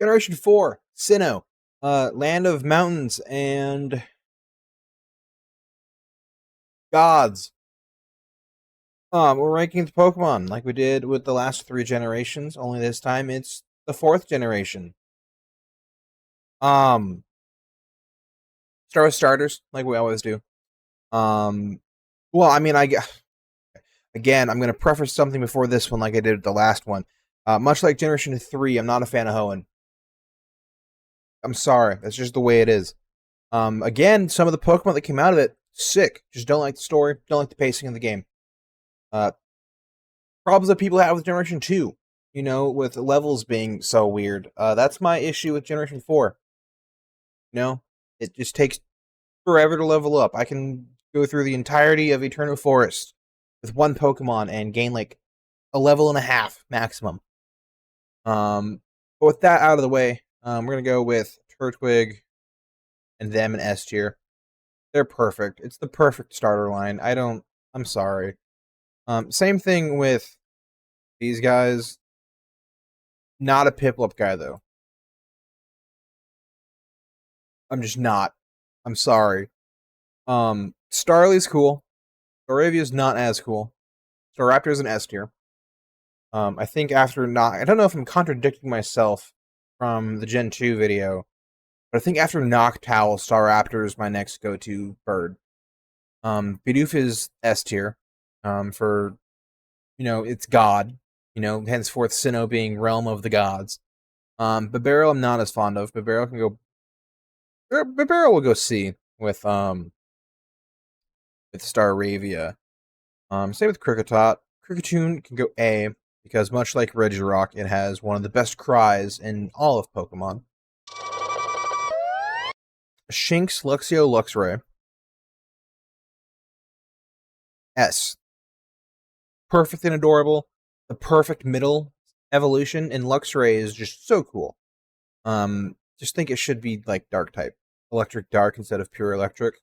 Generation 4, Sinnoh, land of mountains and gods. We're ranking the Pokemon like we did with the last 3 generations, only this time it's the 4th generation. Start with starters, like we always do. Well, I mean, again, I'm going to preface something before this one like I did with the last one. Much like Generation 3, I'm not a fan of Hoenn. I'm sorry, that's just the way it is. Again, some of the Pokemon that came out of it, sick. Just don't like the story, don't like the pacing of the game. Problems that people have with Generation 2, with levels being so weird. That's my issue with Generation 4. It just takes forever to level up. I can go through the entirety of Eternal Forest with one Pokemon and gain like a level and a half maximum. But with that out of the way, we're going to go with Turtwig and them in S tier. They're perfect. It's the perfect starter line. I'm sorry. Same thing with these guys. Not a Piplup guy, though. I'm just not. I'm sorry. Starly's cool. Staravia's not as cool. Staraptor's an S tier. I think after I don't know if I'm contradicting myself from the Gen 2 video, but I think after Noctowl, Staraptor is my next go-to bird. Bidoof is S tier. For, it's God. Henceforth Sinnoh being realm of the gods. Bibarel I'm not as fond of. Bibarel will go C with Staravia. Same with Kricketot. Kricketune can go A because much like Regirock, it has one of the best cries in all of Pokemon. Shinx, Luxio, Luxray. S. Perfect and adorable. The perfect middle evolution, and Luxray is just so cool. Just think it should be like Dark type. Electric Dark instead of pure Electric.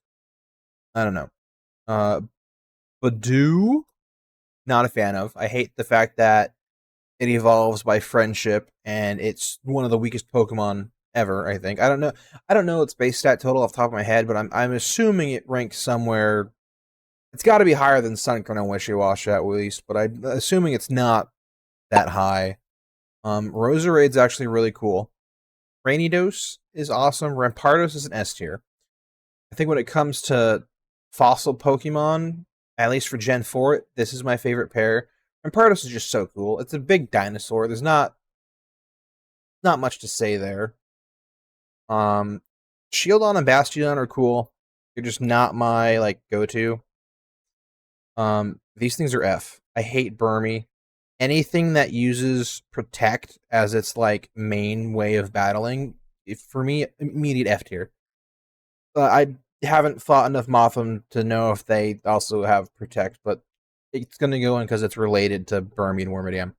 I don't know. Badoo, not a fan of. I hate the fact that it evolves by friendship, and it's one of the weakest Pokemon ever, I think. I don't know its base stat total off the top of my head, but I'm assuming it ranks somewhere. It's got to be higher than Sunkern and Wishiwashi at least, but I'm assuming it's not that high. Roserade's actually really cool. Rainidos is awesome. Rampardos is an S tier. I think when it comes to fossil Pokemon, at least for Gen 4, this is my favorite pair. Rampardos is just so cool. It's a big dinosaur. There's not much to say there. Shieldon and Bastion are cool. They're just not my go-to. These things are F. I hate Burmy. Anything that uses Protect as its main way of battling, for me, immediate F tier. I haven't fought enough Mothim to know if they also have Protect, but it's going to go in because it's related to Burmy and Wormadam.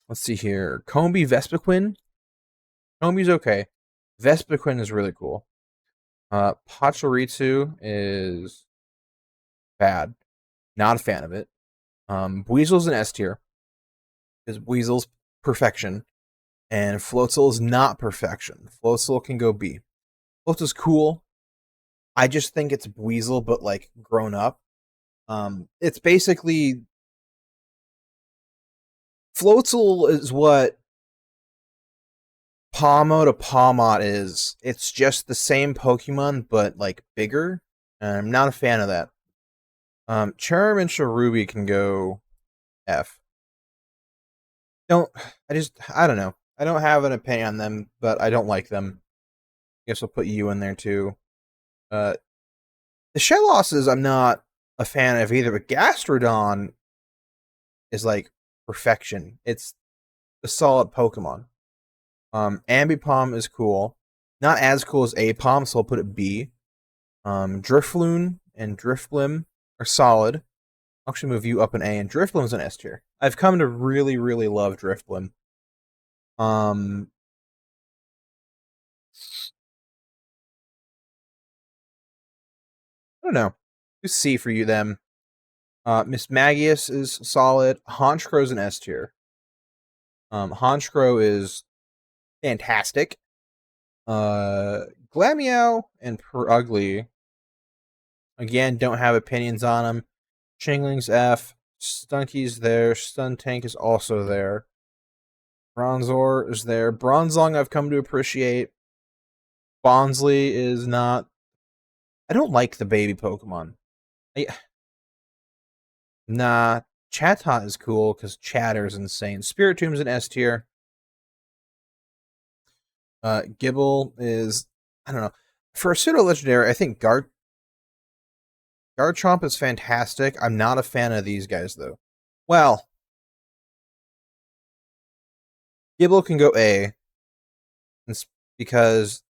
Let's see here. Combee, Vespiquen. Combee's okay. Vespiquen is really cool. Pachirisu is bad. Not a fan of it. Weasel's an S tier. Because Weasel's perfection. And Floatzel is not perfection. Floatzel can go B. Floatzel's cool. I just think it's Weasel, but grown up. It's basically Floatzel is what Pawmo to Pawmot is. It's just the same Pokemon, but bigger. And I'm not a fan of that. Charm and Cherubi can go F. I don't know. I don't have an opinion on them, but I don't like them. I guess I'll put you in there too. The Shelosses I'm not a fan of either, but Gastrodon is perfection. It's a solid Pokemon. Ambipom is cool. Not as cool as Apom, so I'll put it B. Drifloon and Drifblim are solid. I'll actually move you up an A, and Drifblim's an S tier. I've come to really, really love Drifblim. I don't know. Just C for you, them. Miss Magius is solid. Honchcrow's an S tier. Honchkrow is fantastic. Glameow and Perugly, again, don't have opinions on them. Chingling's F. Stunky's there. Stuntank is also there. Bronzor is there. Bronzong I've come to appreciate. Bonsly is not. I don't like the baby Pokemon. Nah, Chatot is cool because Chatter's insane. Spiritomb's an S tier. Gibble is, I don't know. For a pseudo legendary, I think Garchomp is fantastic. I'm not a fan of these guys though. Well, Gibble can go A, because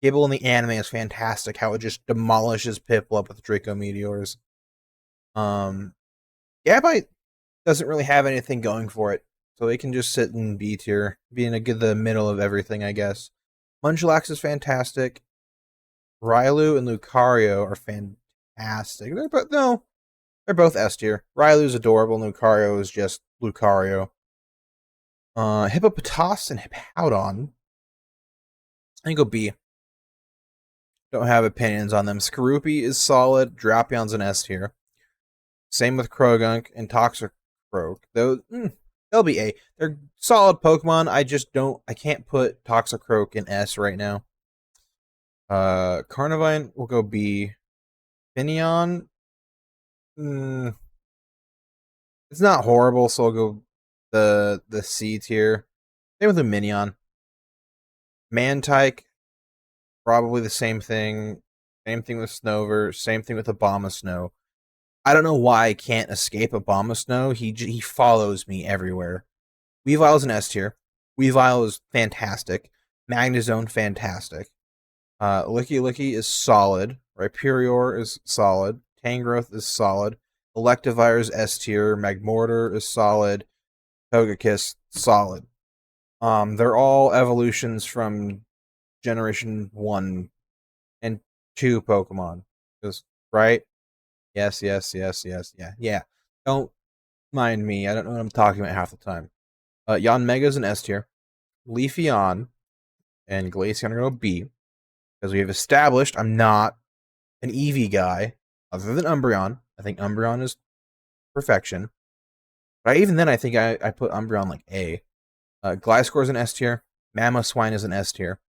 Gibble in the anime is fantastic. How it just demolishes Piplup with Draco Meteors. Gabite doesn't really have anything going for it, so it can just sit in B tier, be in the middle of everything, I guess. Munchlax is fantastic. Railu and Lucario are fantastic. They're both S tier. Railu's adorable, and Lucario is just Lucario. Hippopotas and Hippowdon, I think go B. Don't have opinions on them. Skorupi is solid. Drapion's an S tier. Same with Krogunk and Toxicroak. They'll be A. They're solid Pokemon. I can't put Toxicroak in S right now. Carnivine will go B. Finneon, it's not horrible, so I'll go the C tier. Same with the Minion. Mantike, probably the same thing. Same thing with Snover. Same thing with Abomasnow. I don't know why I can't escape Abomasnow. He follows me everywhere. Weavile's an S tier. Weavile is fantastic. Magnezone, fantastic. Licky is solid. Rhyperior is solid. Tangrowth is solid. Electivire is S tier. Magmortar is solid. Togekiss, solid. They're all evolutions from Generation 1 and 2 Pokemon. Right? Yes, yeah. Don't mind me. I don't know what I'm talking about half the time. Yanmega's an S tier. Leafeon and Glaceon are going to B. Because we have established I'm not an Eevee guy, other than Umbreon. I think Umbreon is perfection. But even then, I think I put Umbreon like A. Gliscor is an S tier. Mamoswine is an S tier.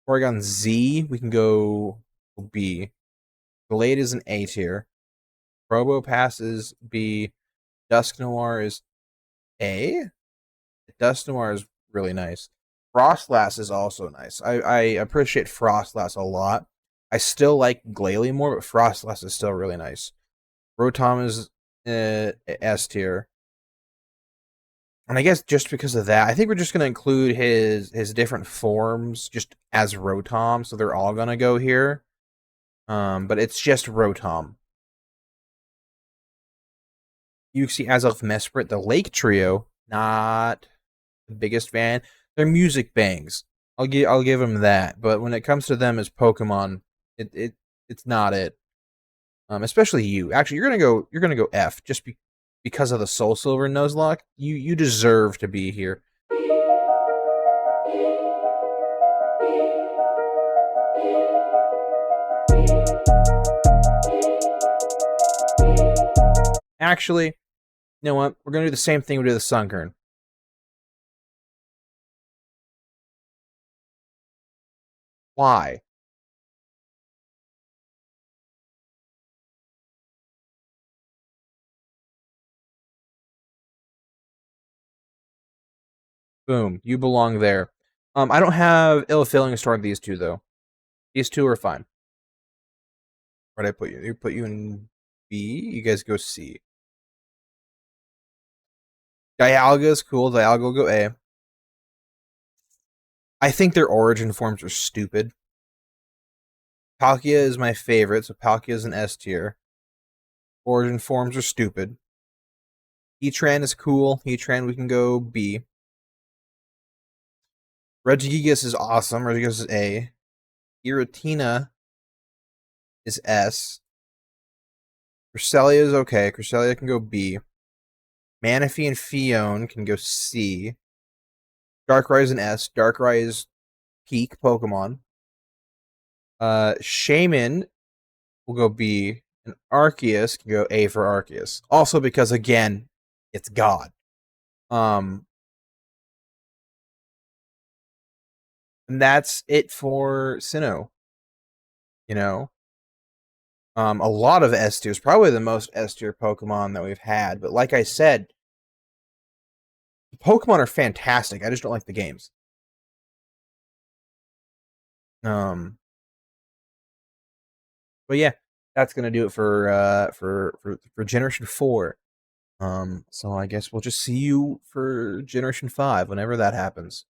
Porygon Z, we can go B. Glade is an A tier. Probopass is B. Dusknoir is A. Dusknoir is really nice. Frostlass is also nice. I appreciate Frostlass a lot. I still like Glalie more, but Frostlass is still really nice. Rotom is S tier. And I guess just because of that, I think we're just going to include his different forms just as Rotom, so they're all going to go here. But it's just Rotom. Uxie, Azelf, Mesprit, the Lake Trio, not the biggest fan. Their music bangs. I'll give them that. But when it comes to them as Pokemon, it's not it. Especially you. Actually, you're gonna go F just because of the Soul Silver Nuzlocke. You deserve to be here. Actually, you know what? We're gonna do the same thing we did with Sunkern. Why? Boom. You belong there. I don't have ill feelings toward these two though. These two are fine. Where'd I put you? You put you in B. You guys go C. Dialga is cool. Dialga will go A. I think their origin forms are stupid. Palkia is my favorite, so Palkia is an S tier. Origin forms are stupid. Heatran is cool. Heatran, we can go B. Regigigas is awesome. Regigigas is A. Giratina is S. Cresselia is okay. Cresselia can go B. Manaphy and Fion can go C. Darkrai is an S. Darkrai is peak Pokemon. Shaman will go B. And Arceus can go A for Arceus. Also because, again, it's God. And that's it for Sinnoh. You know? A lot of S tiers, probably the most S tier Pokemon that we've had. But like I said, Pokemon are fantastic. I just don't like the games. But yeah, that's gonna do it for Generation 4. So I guess we'll just see you for Generation 5 whenever that happens.